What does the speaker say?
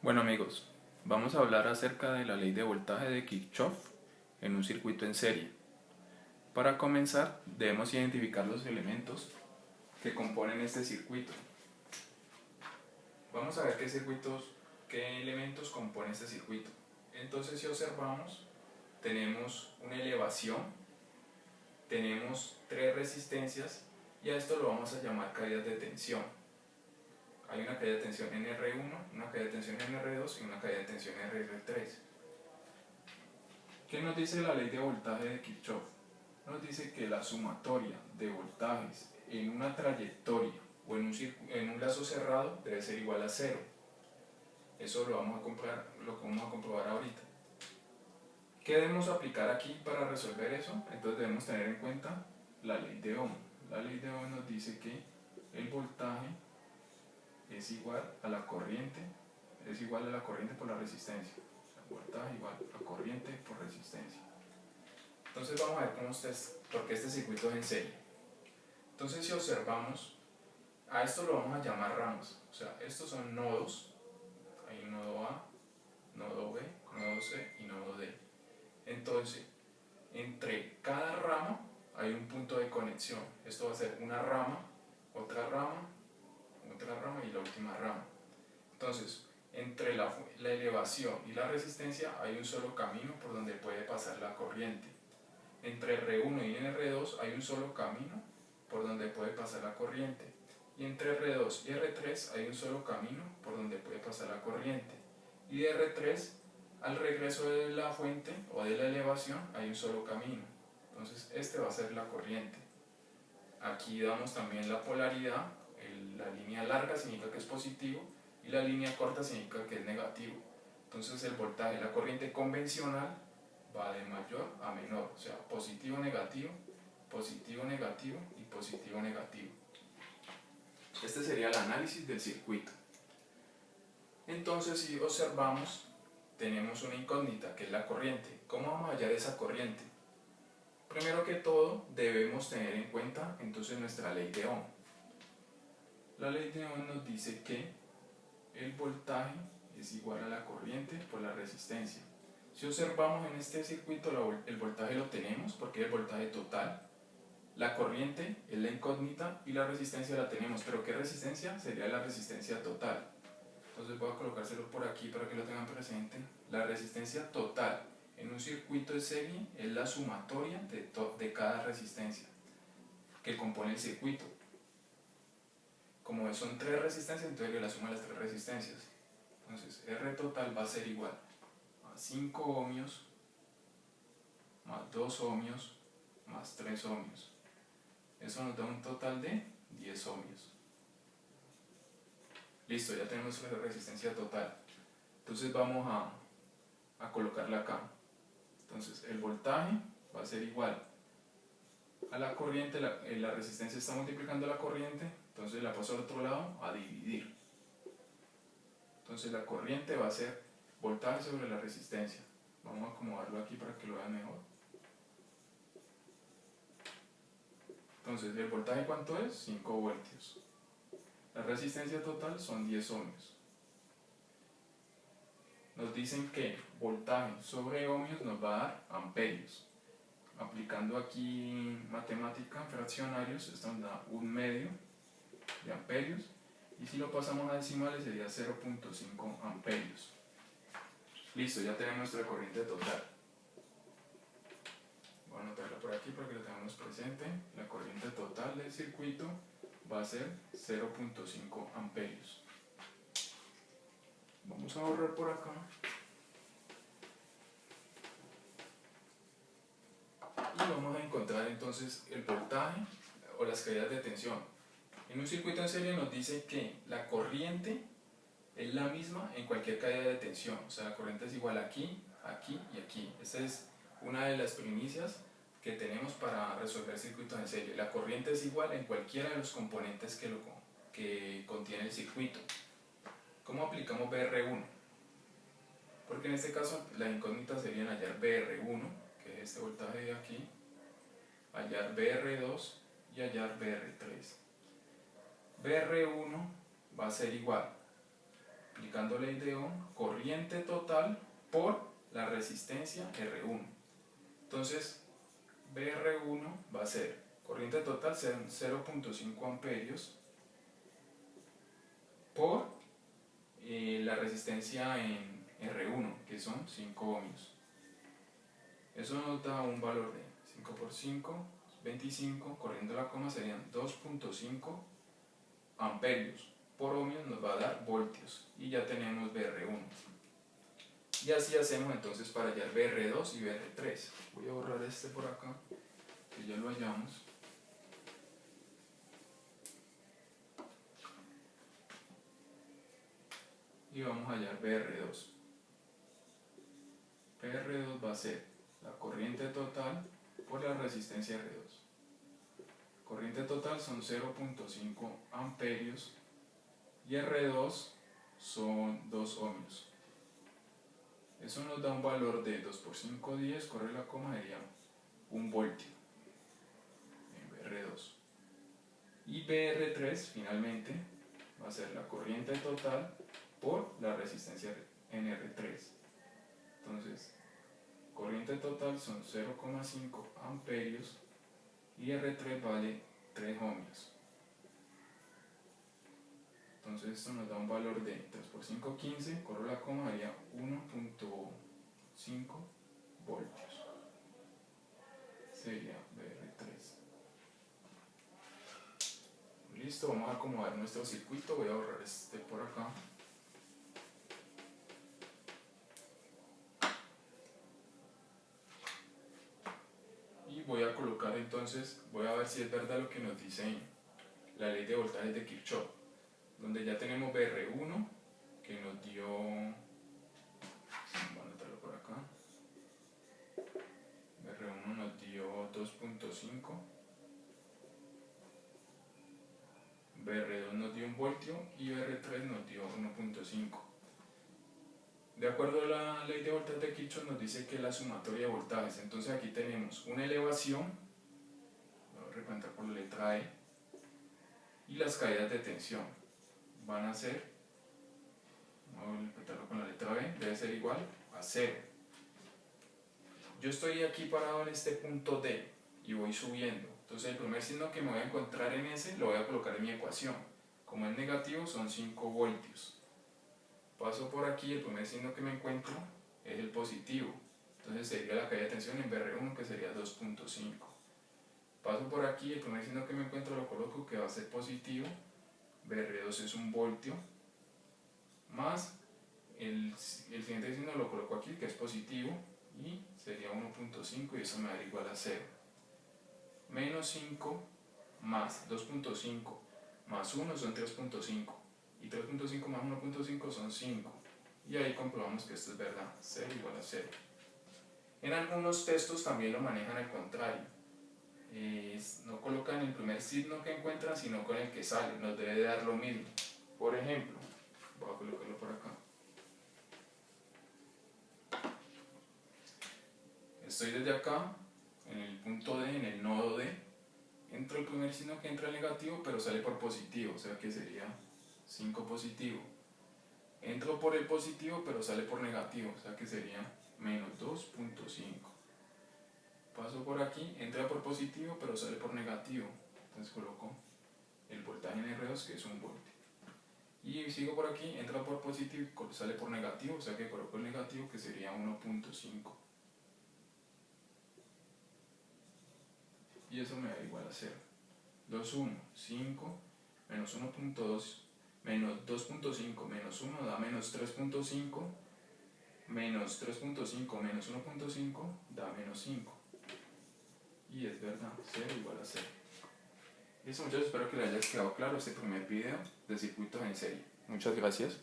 Bueno amigos, vamos a hablar acerca de la ley de voltaje de Kirchhoff en un circuito en serie. Para comenzar, debemos identificar los elementos que componen este circuito. Vamos a ver qué elementos compone este circuito. Entonces, si observamos, tenemos una elevación, tenemos tres resistencias y a esto lo vamos a llamar caídas de tensión. Hay una caída de tensión en R1, una caída de tensión en R2 y una caída de tensión en R3. ¿Qué nos dice la ley de voltaje de Kirchhoff? Nos dice que la sumatoria de voltajes en una trayectoria o en un lazo cerrado debe ser igual a cero. Eso lo vamos a comprobar ahorita. ¿Qué debemos aplicar aquí para resolver eso? Entonces debemos tener en cuenta la ley de Ohm. La ley de Ohm nos dice que el voltaje es igual a la corriente por la resistencia. Voltaje igual a corriente por resistencia. Entonces vamos a ver por qué este circuito es en serie. Entonces, si observamos, a esto lo vamos a llamar ramas. O sea, estos son nodos. Hay un nodo A, nodo B, nodo C y nodo D. Entonces, entre cada rama hay un punto de conexión. Esto va a ser una rama, otra rama y la última rama. Entonces, entre la elevación y la resistencia hay un solo camino por donde puede pasar la corriente. Entre R1 y R2 hay un solo camino por donde puede pasar la corriente. Y entre R2 y R3 hay un solo camino por donde puede pasar la corriente. Y de R3 al regreso de la fuente o de la elevación hay un solo camino. Entonces este va a ser la corriente. Aquí damos también la polaridad. La línea larga significa que es positivo y la línea corta significa que es negativo. Entonces el voltaje, la corriente convencional va de mayor a menor, o sea, positivo, negativo y positivo, negativo. Este sería el análisis del circuito. Entonces, si observamos, tenemos una incógnita que es la corriente. ¿Cómo vamos a hallar esa corriente? Primero que todo, debemos tener en cuenta entonces nuestra ley de Ohm. La ley de Ohm nos dice que el voltaje es igual a la corriente por la resistencia. Si observamos en este circuito, el voltaje lo tenemos porque es el voltaje total. La corriente es la incógnita y la resistencia la tenemos. ¿Pero qué resistencia? Sería la resistencia total. Entonces voy a colocárselo por aquí para que lo tengan presente. La resistencia total en un circuito de serie es la sumatoria de cada resistencia que compone el circuito. Como son tres resistencias, entonces la suma de las tres resistencias. Entonces R total va a ser igual a 5 ohmios más 2 ohmios más 3 ohmios. Eso nos da un total de 10 ohmios. Listo, ya tenemos la resistencia total. Entonces vamos a colocarla acá. Entonces el voltaje va a ser igual a la corriente, la resistencia está multiplicando la corriente, entonces la paso al otro lado a dividir. Entonces la corriente va a ser voltaje sobre la resistencia. Vamos a acomodarlo aquí para que lo vean mejor. Entonces, ¿el voltaje cuánto es? 5 voltios. La resistencia total son 10 ohmios. Nos dicen que voltaje sobre ohmios nos va a dar amperios. Aplicando aquí matemática en fraccionarios, esto nos da 1/2 de amperios. Y si lo pasamos a decimales sería 0.5 amperios. Listo, ya tenemos nuestra corriente total. Voy a anotarla por aquí para que lo tengamos presente. La corriente total del circuito va a ser 0.5 amperios. Vamos a borrar por acá. Y vamos a encontrar entonces el voltaje o las caídas de tensión. En un circuito en serie nos dice que la corriente es la misma en cualquier caída de tensión. O sea, la corriente es igual aquí, aquí y aquí. Esta es una de las primicias que tenemos para resolver circuitos en serie. La corriente es igual en cualquiera de los componentes que contiene el circuito. ¿Cómo aplicamos BR1? Porque en este caso las incógnitas serían hallar BR1, que es este voltaje de aquí, hallar BR2 y hallar BR3. BR1 va a ser igual aplicando ley de Ohm, corriente total por la resistencia R1. Entonces, BR1 va a ser corriente total 0.5 amperios por la resistencia en R1, que son 5 ohmios. Eso nos da un valor de 5 por 5, 25, corriendo la coma serían 2.5 amperios por ohmios, nos va a dar voltios, y ya tenemos BR1. Y así hacemos entonces para hallar BR2 y BR3. Voy a borrar este por acá, que ya lo hallamos. Y vamos a hallar BR2. BR2 va a ser la corriente total por la resistencia R2. Corriente total son 0.5 amperios y R2 son 2 ohmios. Eso nos da un valor de 2 por 5, 10, corre la coma, sería 1 voltio en BR2. Y BR3 finalmente va a ser la corriente total por la resistencia en R3. Entonces, corriente total son 0,5 amperios y R3 vale 3 ohmios. Entonces esto nos da un valor de 3 por 5, 15, corro la coma, haría 1.5 voltios. Sería BR3. Listo, vamos a acomodar nuestro circuito. Voy a borrar este por acá. Y voy a colocar entonces, voy a ver si es verdad lo que nos dice la ley de voltajes de Kirchhoff, donde ya tenemos BR1 que nos dio, voy a anotarlo por acá, BR1 nos dio 2.5, BR2 nos dio 1 voltio y BR3 nos dio 1.5. De acuerdo a la ley de voltajes de Kirchhoff nos dice que la sumatoria de voltajes, entonces aquí tenemos una elevación, voy a representar por la letra E, y las caídas de tensión van a ser, vamos a interpretarlo con la letra B, debe ser igual a 0. Yo estoy aquí parado en este punto D y voy subiendo, entonces el primer signo que me voy a encontrar en ese lo voy a colocar en mi ecuación. Como es negativo son 5 voltios. Paso por aquí, el primer signo que me encuentro es el positivo, entonces sería la caída de tensión en BR1, que sería 2.5. Paso por aquí, el primer signo que me encuentro lo coloco, que va a ser positivo, BR2 es 1 voltio, más el siguiente signo lo coloco aquí, que es positivo, y sería 1.5, y eso me da igual a 0. Menos 5 más 2.5 más 1 son 3.5, y 3.5 más 1.5 son 5, y ahí comprobamos que esto es verdad, 0 igual a 0. En algunos textos también lo manejan al contrario, no colocan el primer signo que encuentran, sino con el que sale, nos debe dar lo mismo. Por ejemplo, voy a colocarlo por acá. Estoy desde acá, en el punto D, en el nodo D, entro el primer signo que entra negativo, pero sale por positivo, o sea que sería 5 positivo. Entro por el positivo, pero sale por negativo, o sea que sería menos 2.5. Paso por aquí, entra por positivo, pero sale por negativo, entonces coloco el voltaje en R2, que es 1 voltio. Y sigo por aquí, entra por positivo y sale por negativo, o sea que coloco el negativo, que sería 1.5. Y eso me da igual a 0. 2, 1, 5, menos 1.2, menos 2.5, menos 1 da menos 3.5, menos 3.5 menos 1.5 da menos 5. Y es verdad, 0 igual a 0. Listo, muchachos, espero que les haya quedado claro este primer video de circuitos en serie. Muchas gracias.